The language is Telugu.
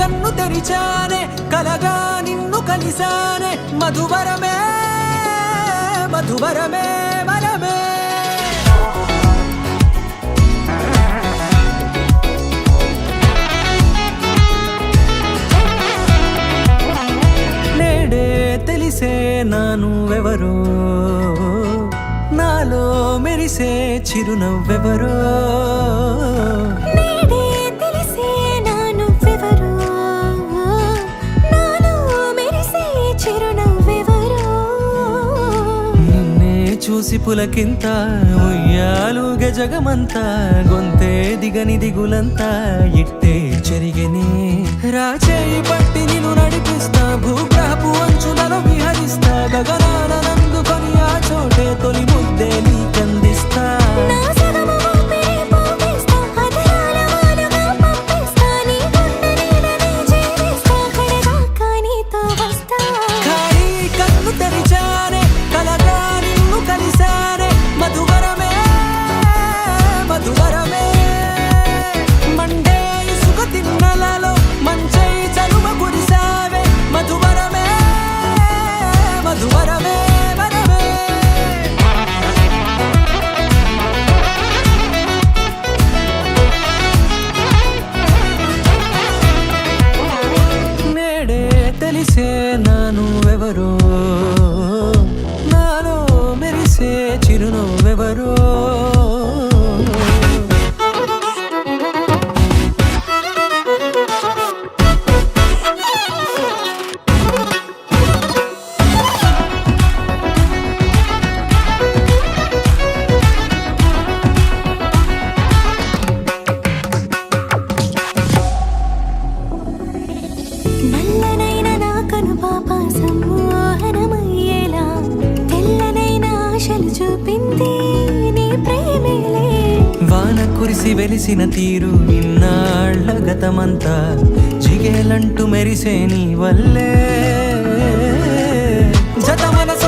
కన్ను తెరిచానే కలగా నిన్ను కలిసానే మధువరమే మధువరమే వరమే నేడే తెలిసే నానువెవరో నాలో మెరిసే చిరునవ్వెవరో చూసి పులకింత ఉయ్యాలుగ జగమంతా గొంతే దిగని దిగులంతా ఇట్టే చెరిగనే రాచేయి పట్టి నిన్ను నడిపిస్తా భూగ్రహపు అంచులలో విహరిస్తా గగనాన నందుకొని ఆ చోటే తొలి ముద్దే నీకందిస్తా తెలిసే నానువెవరో నాలో మెరిసే చిరునవ్వెవరో వాన కురిసి వెలిసిన తీరు ఇన్నాళ్ళ గతమంతా జిగేలంటూ మెరిసే నీ వల్లే జత మనసు